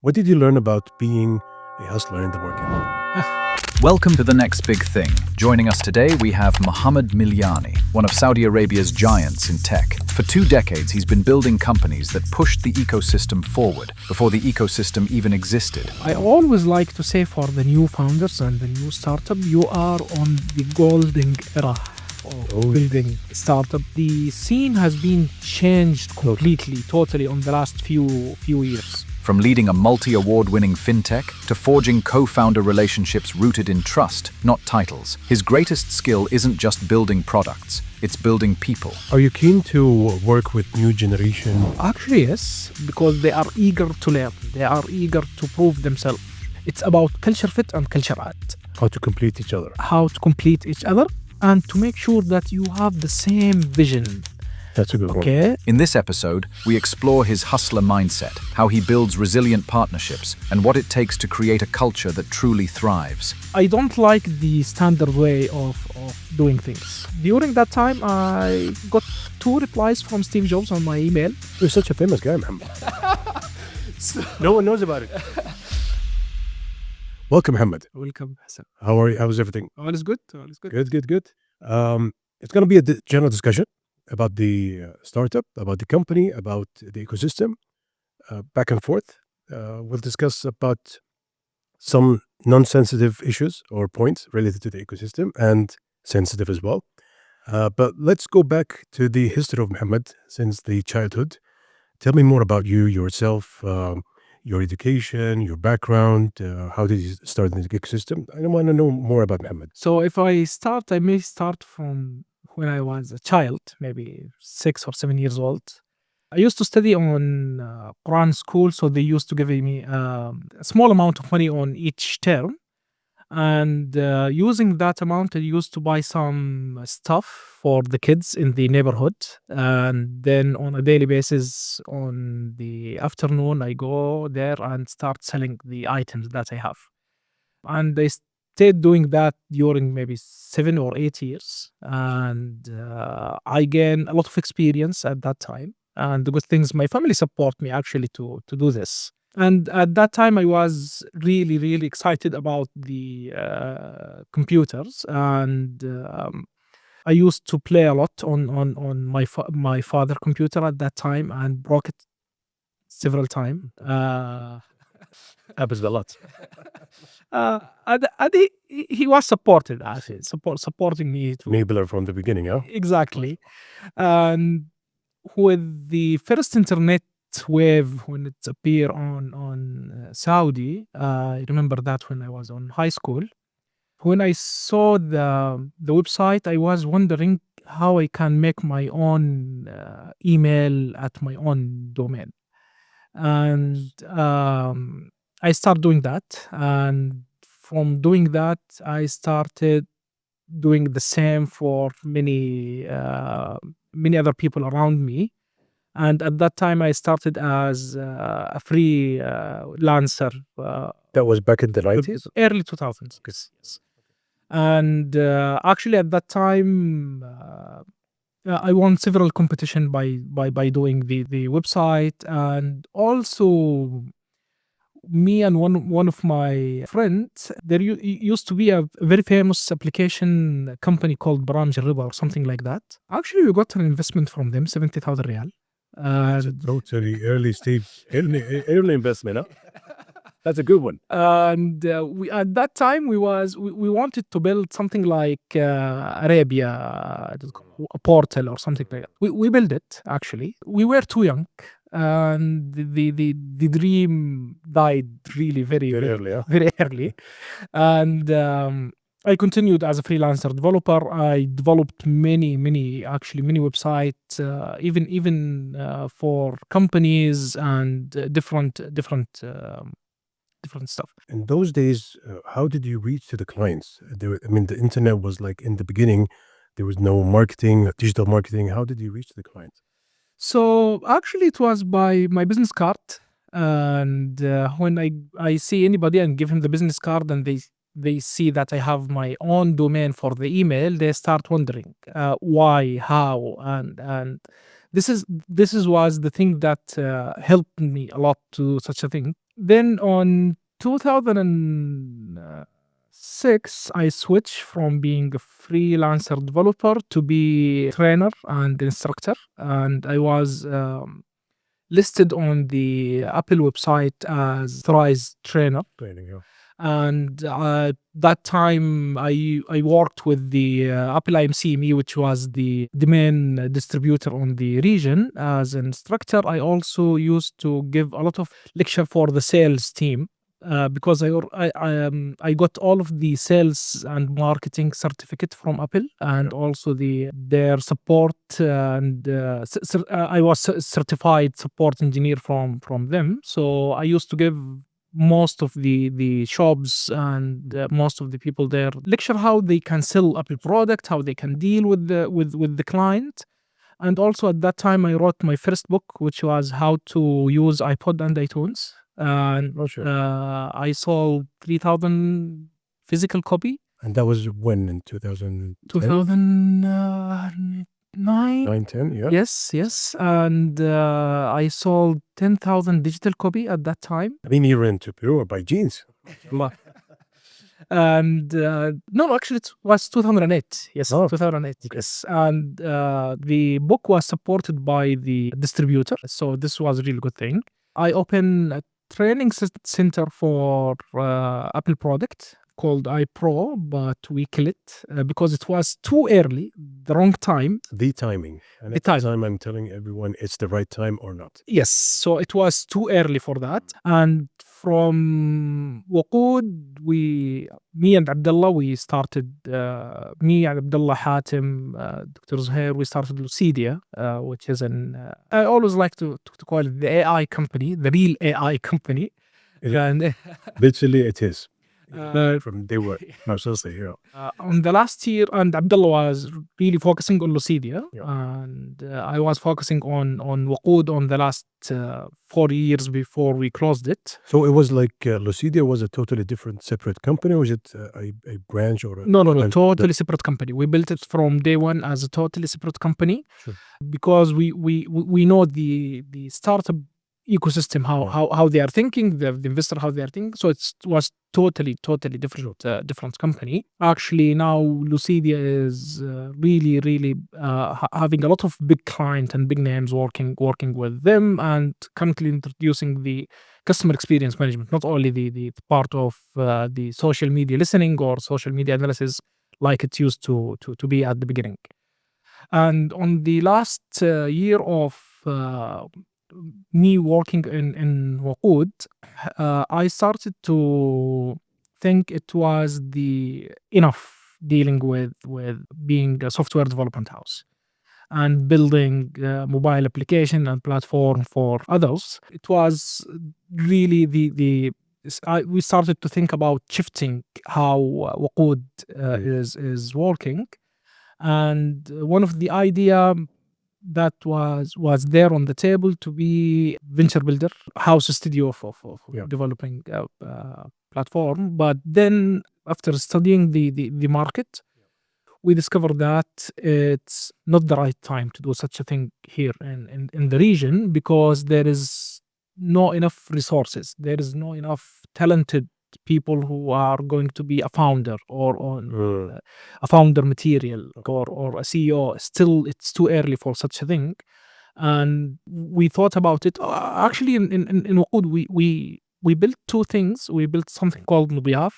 What did you learn about being a hustler in the market? Welcome to The Next Big Thing. Joining us today, we have Mohamed Milyani, one of Saudi Arabia's giants in tech. For 2 decades, he's been building companies that pushed the ecosystem forward before the ecosystem even existed. I always like to say for the new founders and the new startup, you are on the golden era of building startup. The scene has been changed completely, totally on the last few years. From leading a multi-award-winning fintech to forging co-founder relationships rooted in trust, not titles, his greatest skill isn't just building products, it's building people. Are you keen to work with new generation? Actually, yes, because they are eager to learn. They are eager to prove themselves. It's about culture fit and culture add. How to complete each other? How to complete each other and to make sure that you have the same vision. That's a good one. Okay? In this episode, we explore his hustler mindset, how he builds resilient partnerships, and what it takes to create a culture that truly thrives. I don't like the standard way of doing things. During that time, I got 2 replies from Steve Jobs on my email. You're such a famous guy, Mohammed. No one knows about it. Welcome, Mohammed. Welcome, Hasan. How are you? How's everything? All is good. All is good. Good. It's going to be a general discussion about the startup, about the company, about the ecosystem, back and forth. We'll discuss about some non-sensitive issues or points related to the ecosystem and sensitive as well. But let's go back to the history of Mohammed since the childhood. Tell me more about you, yourself, your education, your background. How did you start in the ecosystem? I want to know more about Mohammed. So if I may start from when I was a child, maybe 6 or 7 years old. I used to study on Quran school, so they used to give me a small amount of money on each term. And using that amount, I used to buy some stuff for the kids in the neighborhood. And then on a daily basis, on the afternoon, I go there and start selling the items that I have. And I stayed doing that during maybe 7 or 8 years. And I gained a lot of experience at that time. And the good things, my family support me actually to do this. And at that time, I was really excited about the computers, and I used to play a lot on my father's computer at that time, and broke it several times. Happens a lot. And he was supported, actually, supporting me to Enabler from the beginning, huh? exactly. And with the first internet wave when it appeared on Saudi, I remember that when I was on high school. When I saw the website, I was wondering how I can make my own email at my own domain. And I started doing that. And from doing that, I started doing the same for many other people around me. And at that time, I started as a freelancer. That was back in the 90s? Early 2000s. Yes. And actually, at that time, I won several competition by doing the website, and also me and one of my friends. There used to be a very famous application company called Baram Jarriba or something like that. Actually, we got an investment from them, 70,000 riyal. Totally early investment, huh? That's a good one. And we at that time we wanted to build something like Arabia, a portal or something like that. We built it actually. We were too young, and the dream died really very early, huh? very early. And I continued as a freelancer developer. I developed many websites, even for companies and different stuff. In those days, how did you reach to the clients? The internet was like in the beginning, there was no marketing, digital marketing. How did you reach the clients? So actually, it was by my business card. And when I see anybody and give him the business card, and they see that I have my own domain for the email, they start wondering why, how, and this was the thing that helped me a lot to such a thing. Then on 2006, I switched from being a freelancer developer to be trainer and instructor, and I was listed on the Apple website as authorized trainer. Training, yeah. And that time I worked with the Apple IMCME, which was the main distributor on the region. As an instructor, I also used to give a lot of lecture for the sales team. Because I got all of the sales and marketing certificate from Apple, and also their support, and I was certified support engineer from them. So I used to give most of the shops and most of the people there lecture how they can sell Apple product, how they can deal with the client. And also at that time I wrote my first book, which was how to use iPod and iTunes. And Oh, sure. I sold 3,000 physical copy. And that was when, in 2010? 2009. 9, 10, yeah. Yes. And I sold 10,000 digital copy at that time. I mean, you're an entrepreneur by genes. And no, actually it was 2008. Yes, Oh, 2008. okay. Yes. And the book was supported by the distributor, so this was a really good thing. I opened a training center for Apple product called iPro, but we killed it because it was too early, the wrong time. The timing. And The at the time, I'm telling everyone it's the right time or not. Yes, so it was too early for that. And from Waqood, me and Abdullah, we started, me and Abdullah Hatim, Dr. Zuhair, we started Lucidiya, which is I always like to call it the AI company, the real AI company. It- And Literally, it is. uh, From day one. No, seriously, yeah. on the last year, and Abdullah was really focusing on Lucidiya, Yeah. and I was focusing on Waqood on the last 4 years before we closed it. So it was like Lucidia was a totally different, separate company, or was it a branch or a... No, and totally separate company. We built it from day one as a totally separate company. Sure. Because we know the startup ecosystem, how they are thinking, the investor how they are thinking. So it was totally different, different company. Actually, now Lucidia is really having a lot of big client and big names working with them, and currently introducing the customer experience management, not only the part of the social media listening or social media analysis like it used to be at the beginning. And on the last year of me working in Waqood, I started to think it was the enough dealing with being a software development house and building mobile application and platform for others. It was really we started to think about shifting how Waqood is working. And one of the idea that was there on the table to be venture builder, house studio for Yeah. developing platform. But then after studying the market, we discovered that it's not the right time to do such a thing here in the region, because there is no enough resources, there is no enough talented people who are going to be a founder or a founder material or a CEO. Still, it's too early for such a thing. And we thought about it. Actually, in Waqood, we built two things. We built something called Nubiyaf.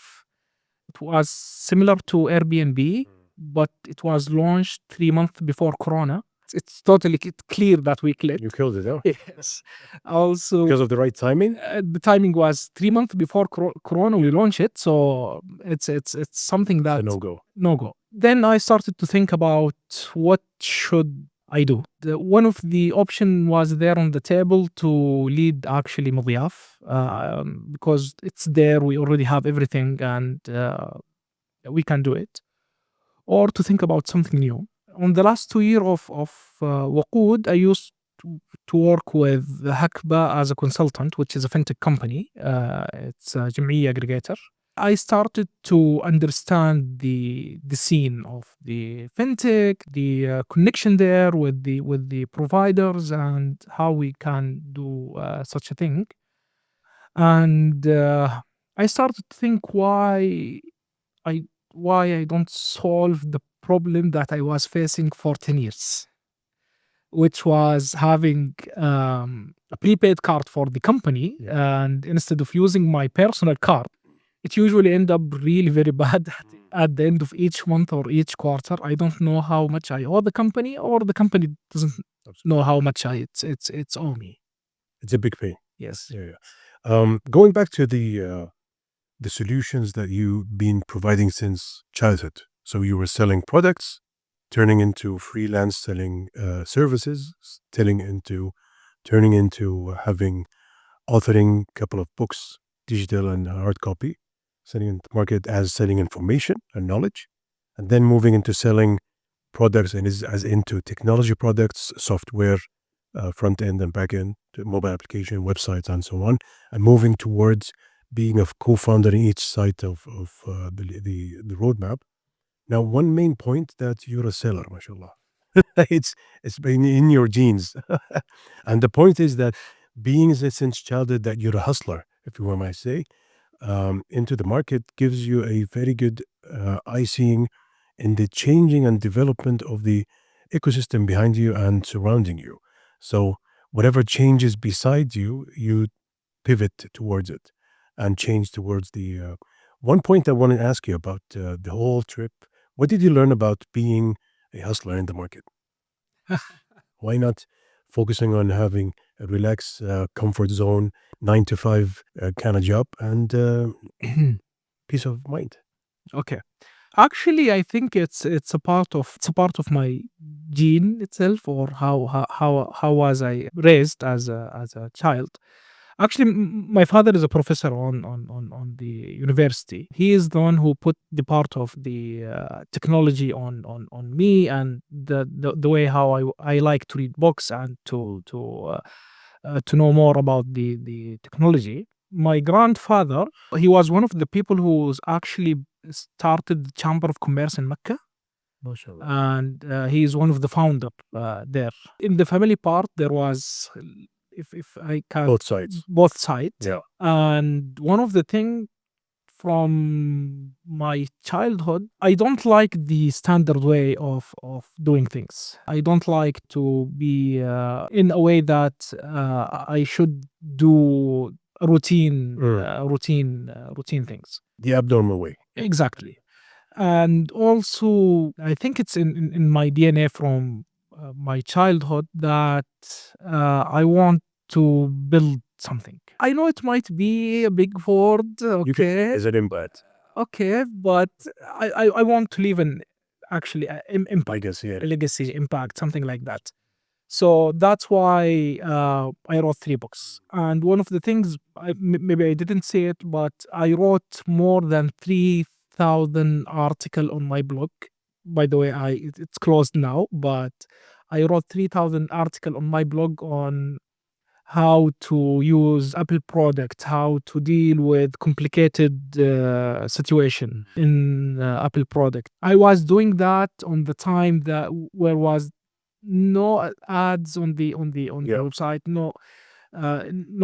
It was similar to Airbnb, but it was launched 3 months before Corona. It's totally clear that we clicked. You killed it, huh? Yes. Also, Because of the right timing? the timing was 3 months before Corona we launched it, so it's something that A no-go. no go. Then I started to think about what should I do. One of the option was there on the table to lead actually Mudiyaf, because it's there, we already have everything, and we can do it. Or to think about something new. On the last 2 years of Waqood, I used to work with Hakba as a consultant, which is a fintech company. It's a Jam'iyya aggregator. I started to understand the scene of the fintech, the connection there with the providers, and how we can do such a thing. And I started to think I why I don't solve the problem that I was facing for 10 years, which was having a prepaid card for the company, and instead of using my personal card, it usually end up really very bad at the end of each month or each quarter. I don't know how much I owe the company, or the company doesn't know how much it's owe me. It's a big pain. Yes. Yeah, yeah. Going back to the solutions that you've been providing since childhood. So you were selling products, turning into freelance selling services, turning into having authoring a couple of books, digital and hard copy, selling into market as selling information and knowledge, and then moving into selling products and as into technology products, software, front end and back end, mobile application, websites, and so on, and moving towards being a co-founder in each site of the roadmap. Now, one main point that you're a seller, mashallah. it's been in your genes, and the point is that being since childhood that you're a hustler, if you might say, into the market gives you a very good eye seeing in the changing and development of the ecosystem behind you and surrounding you. So whatever changes beside you, you pivot towards it and change towards the. One point I want to ask you about the whole trip. What did you learn about being a hustler in the market? Why not focusing on having a relaxed comfort zone, 9 to 5 kind of job and peace of mind? Okay. Actually, I think it's a part of my gene itself, or how was I raised as a child. Actually, my father is a professor on the university. He is the one who put the part of the technology on me, and the way how I like to read books and to know more about the technology. My grandfather, he was one of the people who's actually started the Chamber of Commerce in Mecca, MashaAllah. and he is one of the founder there. In the family part, there was, if I can, Both sides. both sides. Yeah. And one of the thing from my childhood, I don't like the standard way of doing things. I don't like to be in a way that I should do routine things. The abnormal way. Exactly. And also, I think it's in my DNA from my childhood that I want to build something. I know it might be a big word, okay, Is it in bad? okay, but I want to leave an actually impact, I guess, yeah. a legacy, impact, something like that. So that's why I wrote 3 books. And one of the things, maybe I didn't say it, but I wrote more than 3,000 article on my blog. By the way, it's closed now, but I wrote 3,000 article on my blog on how to use Apple product, how to deal with complicated situation in Apple product. I was doing that on the time that where was no ads on the website, no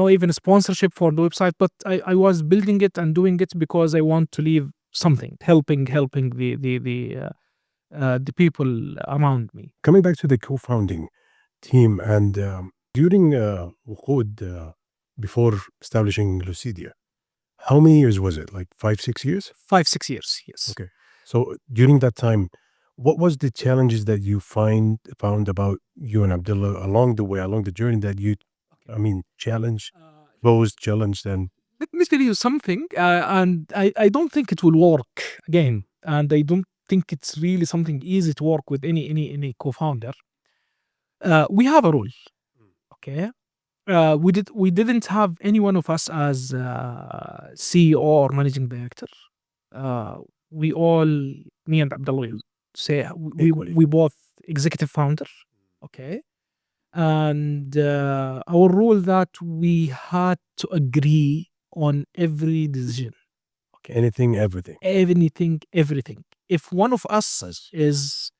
even sponsorship for the website, but I was building it and doing it because I want to leave something, helping the people around me. Coming back to the co-founding team and during Nqood, before establishing Lucidiya, how many years was it? Like 5, 6 years? 5, 6 years, yes. Okay. So during that time, what was the challenges that you found about you and Abdullah along the way, along the journey that you, challenged, and Let me tell you something, and I don't think it will work again, and I don't think it's really something easy to work with any co-founder. We have a rule, okay? We didn't have any one of us as CEO or managing director. We all, me and Abdullah, say Equally. we both executive founder, okay? And our rule that we had to agree on every decision, Anything, everything. everything. If one of us is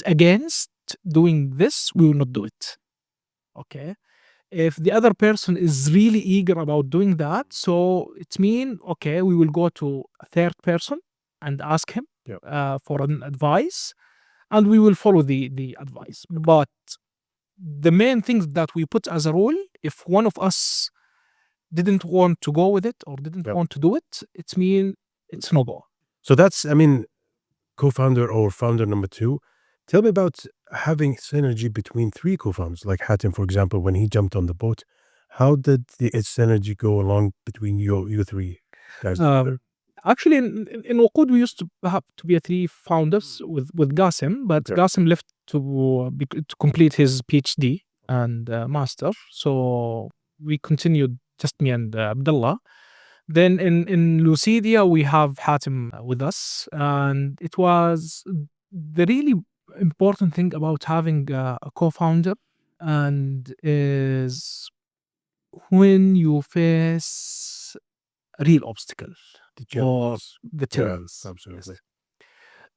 against doing this, we will not do it, okay? If the other person is really eager about doing that, so it means, okay, we will go to a third person and ask him for an advice, and we will follow the advice. But the main things that we put as a rule, if one of us didn't want to go with it or didn't want to do it, it means it's no go. So that's, I mean, co-founder or founder number 2. Tell me about having synergy between 3 co-founders, like Hatem, for example, when he jumped on the boat. How did the synergy go along between you 3 guys? Actually, in Nqood, we used to have to be 3 founders with Qasim, but Qasim left to complete his PhD and master. So we continued, just me and Abdullah. Then in Lucidiya, we have Hatem with us, and it was the really important thing about having a co-founder, and is when you face a real obstacle or the challenge. Absolutely.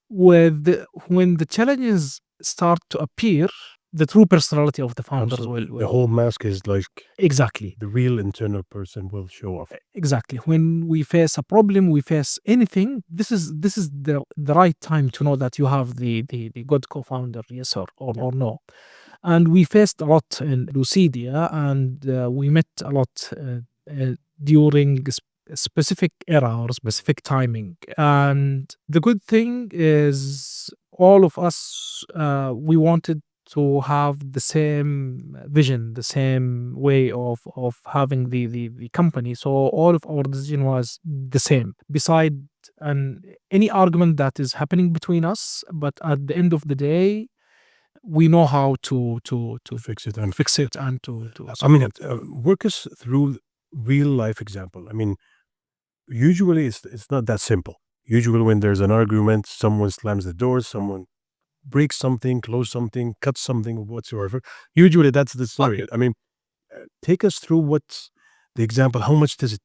When the challenges start to appear, the true personality of the founder will The whole mask is like exactly the real internal person will show off. exactly. When we face a problem, we face anything, this is the right time to know that you have the good co-founder, yes or no. And we faced a lot in Lucidia, and we met a lot during a specific era or specific timing. And the good thing is, all of us, we wanted to have the same vision, the same way of having the company. So all of our decision was the same, beside any argument that is happening between us. But at the end of the day, we know how to Fix it and fix it and to I mean, work us through real life example. I mean, usually it's not that simple. Usually when there's an argument, someone slams the door, someone breaks something, close something, cut something whatsoever. Usually that's the story. I mean, take us through what's the example. How much does it,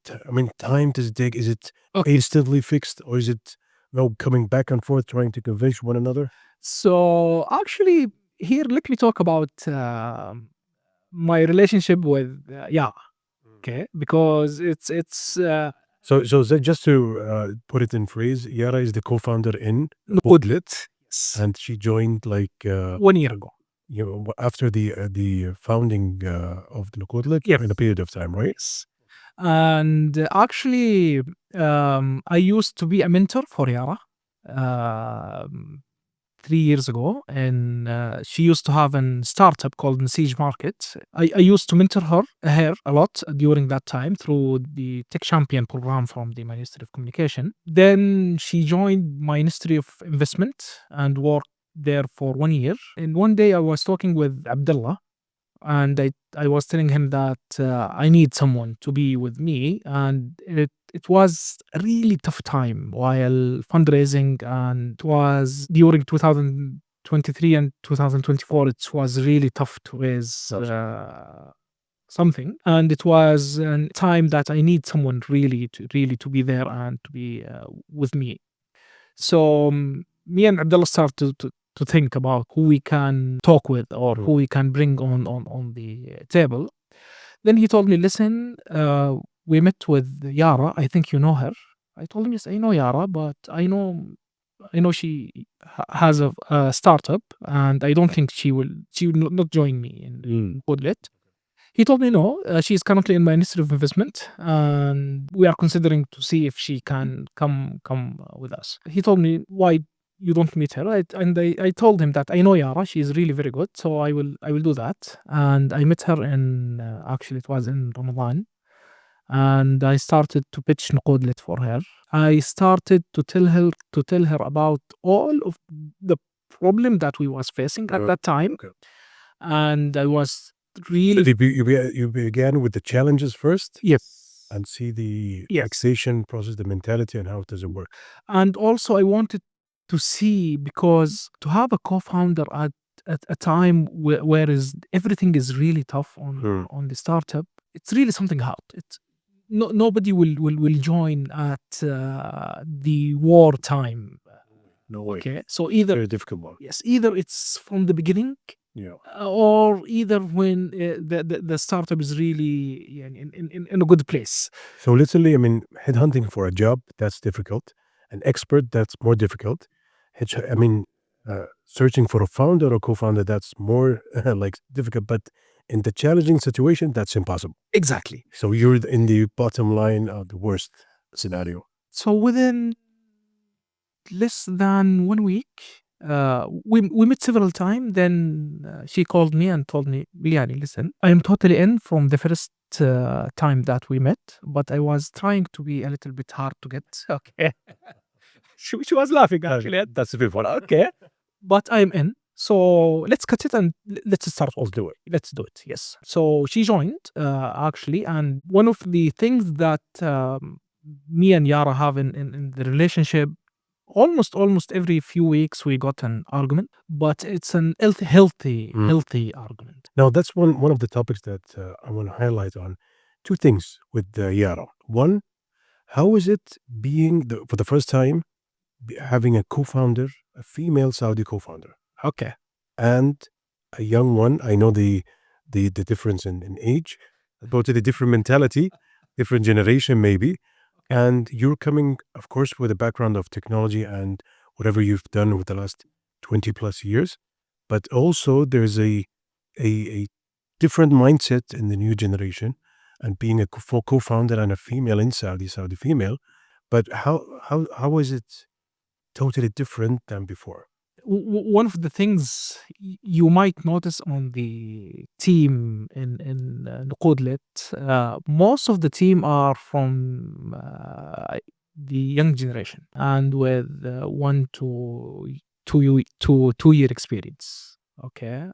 time does it take? Is it instantly fixed, or is it coming back and forth trying to convince one another? So actually, here let me talk about my relationship with Yara. Okay, because it's So just to put it in phrase, Yara is the co-founder in Nqoodlet, and she joined like 1 year ago. After the founding of the Nqoodlet in a period of time, right? Yes. And actually, I used to be a mentor for Yara 3 years ago, and she used to have a startup called Siege Market. I used to mentor her a lot during that time through the Tech Champion program from the Ministry of Communication. Then she joined Ministry of Investment and worked there for 1 year. And one day I was talking with Abdullah, and I was telling him that I need someone to be with me, and it was a really tough time while fundraising, and it was during 2023 and 2024. It was really tough to raise something, and it was a time that I need someone really to be there and to be with me. So me and Abdullah started to think about who we can talk with or who we can bring on the table. Then he told me, listen, we met with Yara. I think you know her. I told him, yes, I know Yara, but I know she has a startup, and I don't think she will not join me in Nqoodlet. He told me, no, she's currently in Ministry of Investment, and we are considering to see if she can come with us. He told me, why you don't meet her? I told him that I know Yara, she's really very good, so I will do that. And I met her in actually it was in Ramadan, and I started to pitch Nqoodlet for her. I started to tell her about all of the problem that we was facing at that time, and I was really. So you began with the challenges first? Yes. And see the taxation process, the mentality, and how does it work? And also I wanted to see, because to have a co-founder at a time where everything is really tough on the startup, it's really something hard. It's nobody will join at the war time. No way. Okay, so either Very difficult one. yes, either it's from the beginning or either when the startup is really in a good place. So literally, I mean, headhunting for a job, that's difficult. An expert, that's more difficult. I mean, searching for a founder or co-founder, that's more like difficult. But in the challenging situation, that's impossible. Exactly. So you're in the bottom line of the worst scenario. So within less than 1 week, we met several times. Then she called me and told me, Milyani, listen, I am totally in from the first time that we met, but I was trying to be a little bit hard to get. Okay. She was laughing actually. That's the fifth one. Okay. But I'm in. So let's cut it and let's start. Let's do it. Let's do it. Yes. So she joined actually, and one of the things that me and Yara have in the relationship, almost every few weeks we got an argument, but it's an healthy argument. Now, that's one of the topics that I want to highlight on. Two things with Yara. One, how is it being, for the first time, having a co-founder, a female Saudi co-founder, Okay. and a young one? I know the difference in age, totally different mentality, different generation maybe. And you're coming, of course, with a background of technology and whatever you've done with the last 20 plus years. But also there's a different mindset in the new generation, and being a co-founder and a female in Saudi female. But how is it totally different than before? One of the things you might notice on the team in Nqoodlet, most of the team are from the young generation and with 1 to 2 year experience. Okay.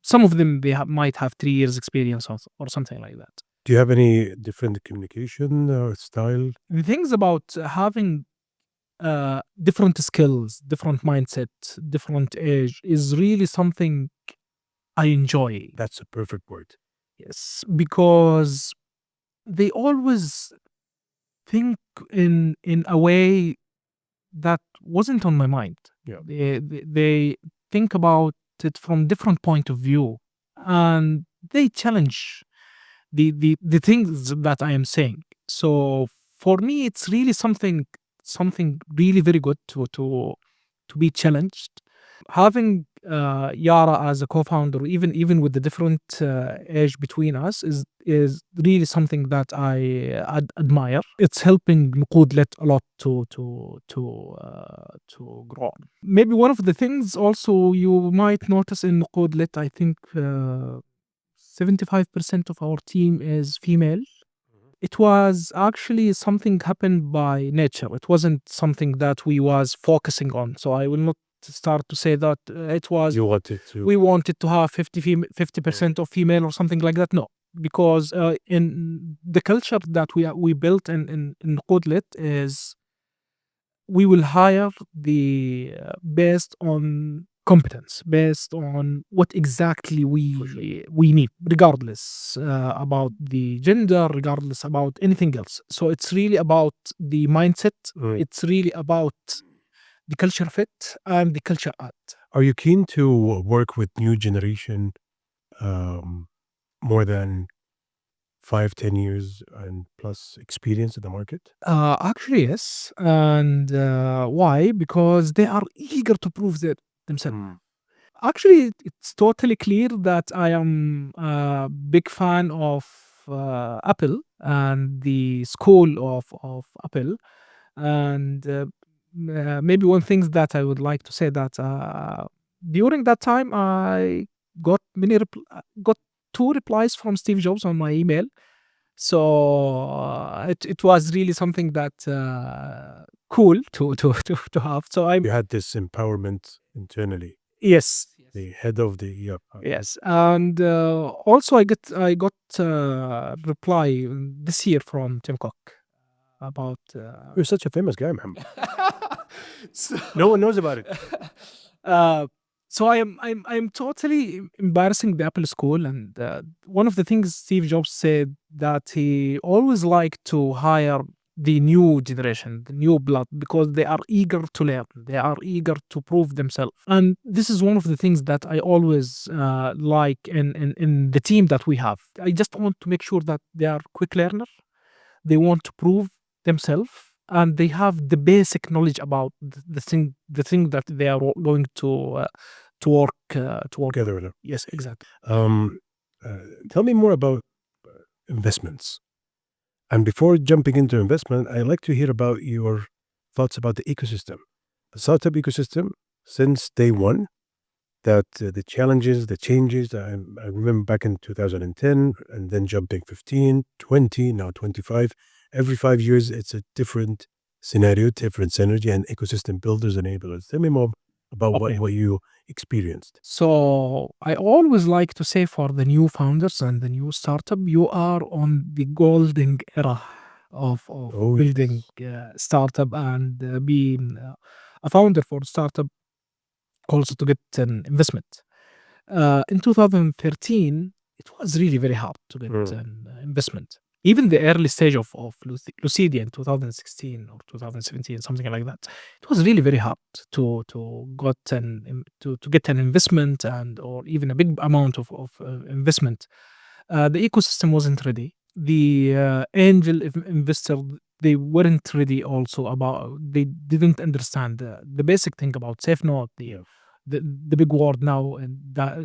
Some of them might have 3 years experience or something like that. Do you have any different communication or style? The things about having different skills, different mindset, different age is really something I enjoy. That's a perfect word. Yes, because they always think in a way that wasn't on my mind. Yeah. They think about it from different point of view, and they challenge the things that I am saying. So for me, it's really something really very good to be challenged. Having Yara as a co-founder, even with the different age between us, is really something that I admire. It's helping Nqoodlet a lot to grow. Maybe one of the things also you might notice in Nqoodlet, I think 75% of our team is female. It was actually something happened by nature. It wasn't something that we was focusing on. So I will not start to say that it was You wanted to. we wanted to have 50% of female or something like that. No, because in the culture that we built in Nqoodlet is we will hire the based on competence, based on what exactly we need, regardless about the gender, regardless about anything else. So it's really about the mindset. Right. It's really about the culture fit and the culture add. Are you keen to work with new generation more than 5-10 years and plus experience in the market? Actually, yes. And why? Because they are eager to prove themselves. Actually, it's totally clear that I am a big fan of Apple and the school of Apple. And maybe one thing that I would like to say that during that time I got got 2 replies from Steve Jobs on my email. So it was really something that cool to have. So You had this empowerment internally. yes. The head of the Yes, and also I got reply this year from Tim Cook about. You're such a famous guy, Mohammed. So, No one knows about it. so I'm totally embarrassing the Apple School, and one of the things Steve Jobs said that he always liked to hire the new generation, the new blood, because they are eager to learn, they are eager to prove themselves. And this is one of the things that I always like in the team that we have. I just want to make sure that they are quick learner, they want to prove themselves, and they have the basic knowledge about the thing that they are going to work together with them. Yes, exactly. Tell me more about investments. And before jumping into investment, I'd like to hear about your thoughts about the ecosystem, the startup ecosystem since day one. That the challenges, the changes. I remember back in 2010, and then jumping 15, 20, now 25. Every 5 years, it's a different scenario, different synergy, and ecosystem builders, enablers. Tell me more about Okay. what you experienced. So I always like to say for the new founders and the new startup, you are on the golden era of Oh, building startup and being a founder for startup, also to get an investment. In 2013, it was really very hard to get an investment. Even the early stage of Lucidiya in 2016 or 2017, something like that, it was really very hard to get an investment and or even a big amount of investment. The ecosystem wasn't ready. The angel investor, they weren't ready also about, they didn't understand the basic thing about safe note, the big word now, and that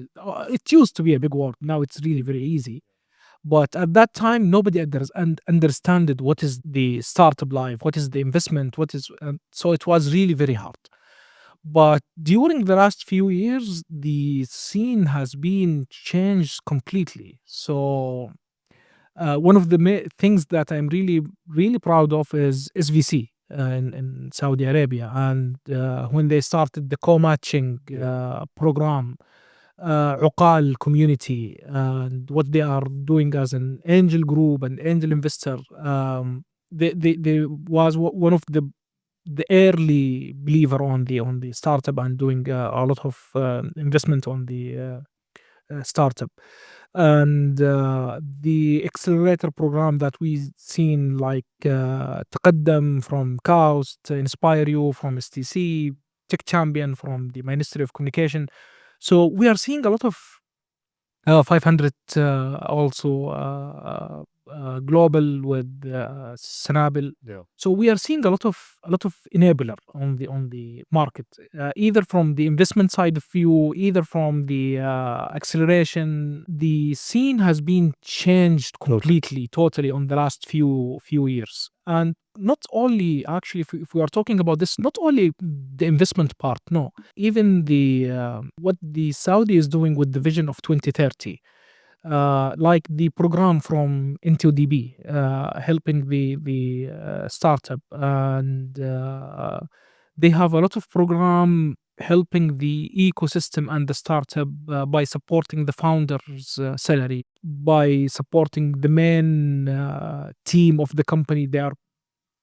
it used to be a big word. Now it's really very easy. But at that time, nobody understood what is the startup life, what is the investment, what is. So it was really very hard. But during the last few years, the scene has been changed completely. So one of the things that I'm really, really proud of is SVC in Saudi Arabia. And when they started the co-matching program, Uqal community, and what they are doing as an angel group and angel investor, they was one of the early believer on the startup and doing a lot of investment on the startup. And the accelerator program that we've seen, like تقدم from Chaos, to Inspire You from STC, Tech Champion from the Ministry of Communication. So we are seeing a lot of 500 also global with Sanabil. Yeah. So we are seeing a lot of enabler on the market, either from the investment side of view, either from the acceleration. The scene has been changed completely, totally on the last few years. And not only, actually, if we are talking about this, not only the investment part, no, even the what the Saudi is doing with the vision of 2030, like the program from NQDB, helping the startup, and they have a lot of program helping the ecosystem and the startup by supporting the founder's salary, by supporting the main team of the company. They are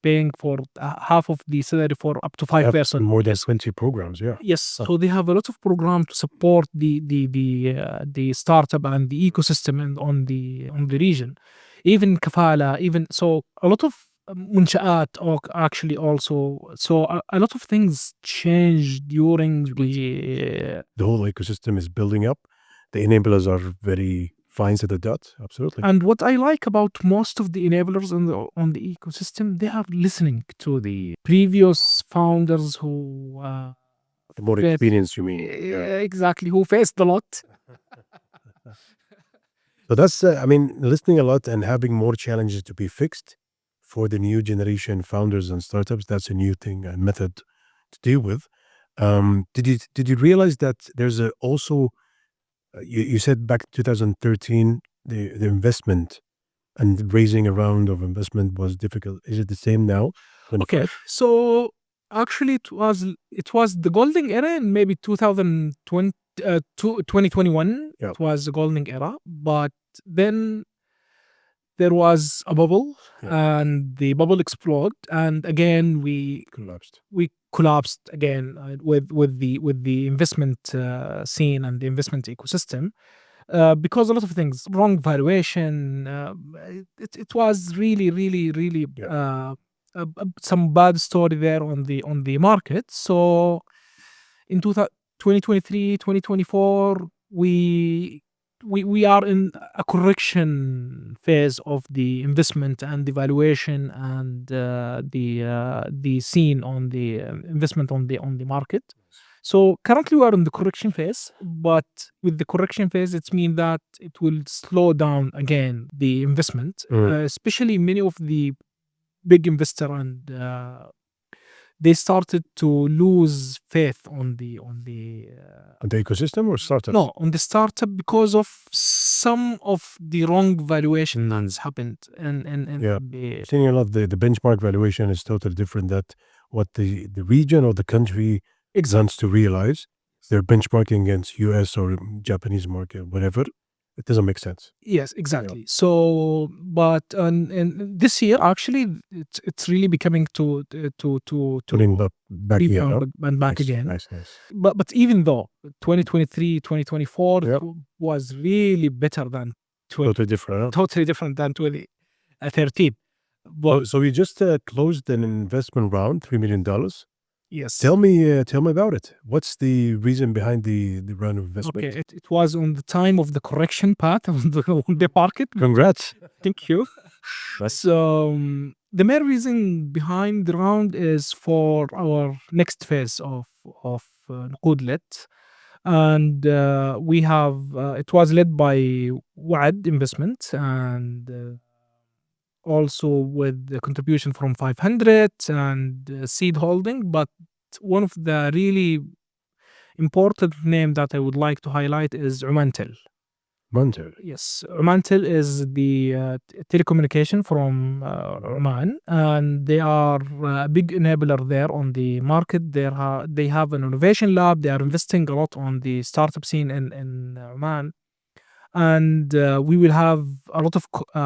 paying for half of the salary for up to 5 person. More than 20 programs, yeah. Yes, so they have a lot of program to support the startup and the ecosystem and on the region. Even kafala, even so a lot of منشآت, or actually also, so a lot of things changed during The whole ecosystem is building up. The enablers are very fine to the dot, absolutely. And what I like about most of the enablers on the ecosystem, they are listening to the previous founders who The more experience, you mean? exactly, who faced a lot. So that's, I mean, listening a lot and having more challenges to be fixed for the new generation founders and startups. That's a new thing and method to deal with. Did you realize that there's also you said back 2013 the investment and raising a round of investment was difficult. Is it the same now? 25? Okay, so actually it was the golden era in maybe 2020, 2021. Yeah. It was the golden era, but then there was a bubble, and the bubble exploded, and again we collapsed again with the investment scene and the investment ecosystem, because a lot of things, wrong valuation. It was really some bad story there on the market. So in 2023, 2024, we are in a correction phase of the investment and the valuation and the scene on the investment on the market. So currently we are in the correction phase, but with the correction phase, it means that it will slow down again the investment, especially many of the big investor and they started to lose faith on the ecosystem or startups? no, on the startup because of some of the wrong valuation has happened and Yeah. Seeing a lot, the benchmark valuation is totally different that what the region or the country wants to realize. They're benchmarking against US or Japanese market, whatever. It doesn't make sense. Yes, exactly. So, but and this year actually, it's really becoming to Putting back again. rebound and back Nice, again. nice. But even though 2023, 2024 Yep. was really better than Totally different. Huh? totally different than 2013. But So we just closed an investment round, $3 million. yes, Tell me about it. What's the reason behind the round of investment? okay, it was on the time of the correction path on the market. Congrats. Thank you. Right. So the main reason behind the round is for our next phase of Nqoodlet. And we have it was led by WAD Investment and also with the contribution from 500 and Seed Holding. But one of the really important name that I would like to highlight is Omantel. Monter. Yes, Omantel is the telecommunication from Oman, and they are a big enabler there on the market. They have an innovation lab. They are investing a lot on the startup scene in Oman, and we will have a lot of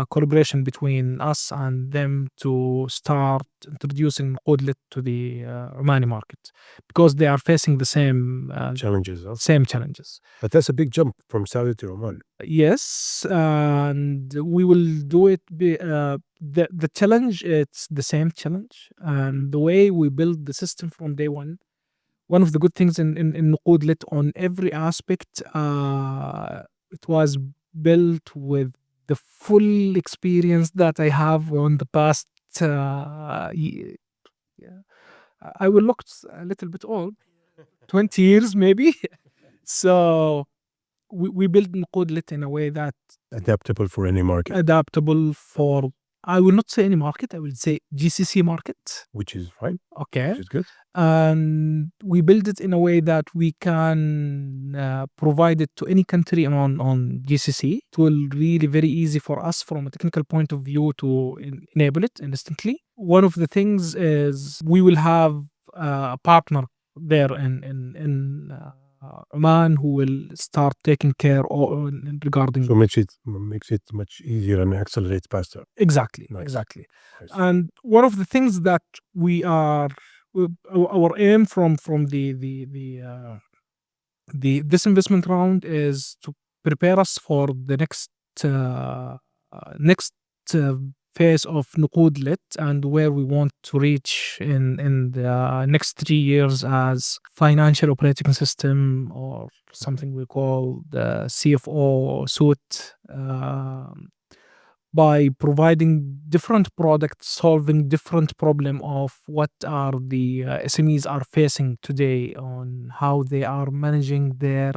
collaboration between us and them to start introducing Nqoodlet to the Omani market because they are facing the same Challenges. Huh? same challenges. But that's a big jump from Saudi to Oman. Yes, and we will do it. The challenge, it's the same challenge, and the way we build the system from day one. One of the good things in Nqoodlet on every aspect, it was built with the full experience that I have on the past. Yeah, I will look a little bit old, 20 years maybe. So we build Nqoodlet in a way that Adaptable for any market, adaptable for, I will not say any market, I will say GCC market. which is fine, Okay. which is good. And we build it in a way that we can provide it to any country on GCC. It will really very easy for us from a technical point of view to enable it instantly. One of the things is we will have a partner there in Oman who will start taking care regarding So makes it much easier and accelerates faster. exactly. Nice. Nice. And one of the things that we are our aim from this investment round is to prepare us for the next phase of Nqoodlet and where we want to reach in the next 3 years as financial operating system, or something we call the CFO suite, by providing different products solving different problem of what are the SMEs are facing today on how they are managing their,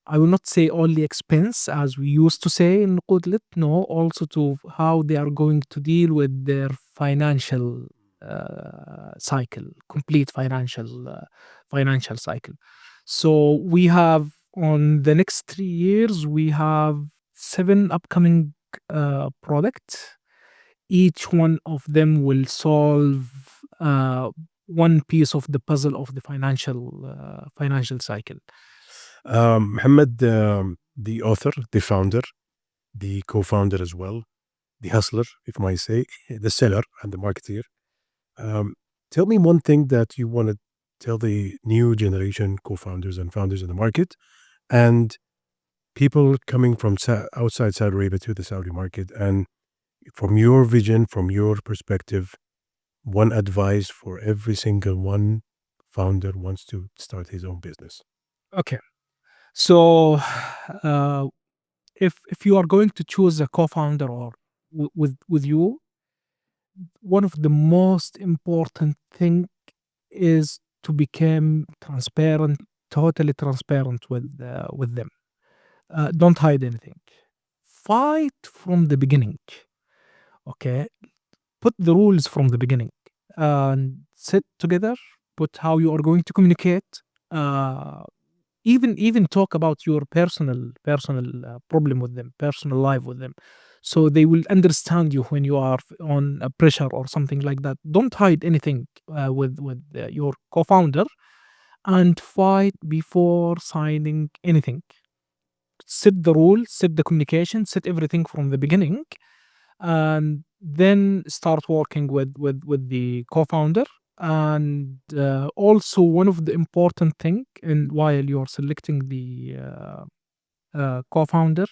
I will not say only expense as we used to say in Qudlet, no, also to how they are going to deal with their financial cycle, complete financial cycle. So we have on the next 3 years, we have 7 upcoming products. Each one of them will solve one piece of the puzzle of the financial cycle. Mohammed, the author, the founder, the co-founder as well, the hustler, if I may say, the seller and the marketeer. Tell me one thing that you want to tell the new generation co-founders and founders in the market and people coming from outside Saudi Arabia to the Saudi market, and from your vision, from your perspective, one advice for every single one founder wants to start his own business. Okay. So, uh, if you are going to choose a co-founder or with you, one of the most important thing is to become transparent, totally transparent with them. Don't hide anything. Fight from the beginning. Okay, put the rules from the beginning and sit together. Put how you are going to communicate. Uh, even talk about your personal problem with them, personal life with them, so they will understand you when you are on a pressure or something like that. Don't hide anything with your co-founder, and fight before signing anything. Set the rules, set the communication, set everything from the beginning, and then start working with the co-founder. And also, one of the important thing, and while you're selecting the co-founder,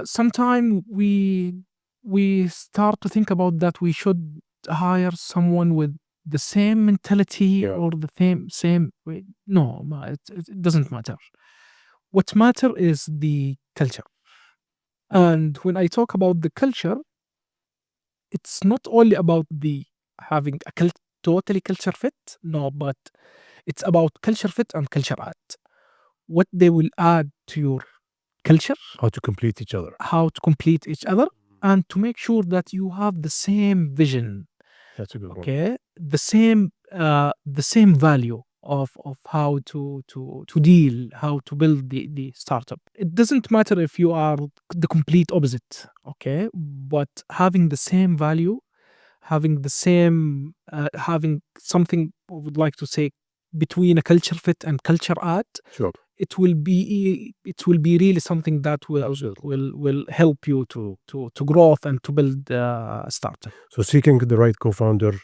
sometime we start to think about that we should hire someone with the same mentality or the same way. No, it doesn't matter. What matter is the culture. And when I talk about the culture, it's not only about the having a totally culture fit, no, but it's about culture fit and culture add. What they will add to your culture, How to complete each other. how to complete each other, and to make sure that you have the same vision. That's a good one. Okay, the same value of how to deal, how to build the startup. It doesn't matter if you are the complete opposite, okay, but having the same value, having the same having something, I would like to say, between a culture fit and culture add, Sure. it will be really something that will help you to growth and to build a startup. So seeking the right co-founder,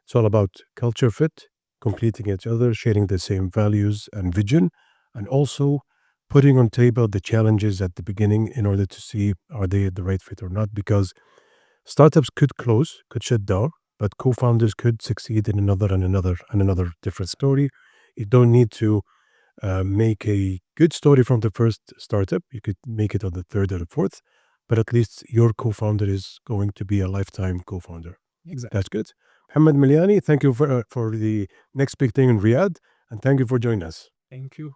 it's all about culture fit, completing each other, sharing the same values and vision, and also putting on table the challenges at the beginning in order to see are they the right fit or not. Because startups could close, could shut down, but co-founders could succeed in another different story. You don't need to make a good story from the first startup. You could make it on the third or the fourth, but at least your co-founder is going to be a lifetime co-founder. Exactly. That's good. Mohamed Milyani, thank you for the next big thing in Riyadh, and thank you for joining us. Thank you.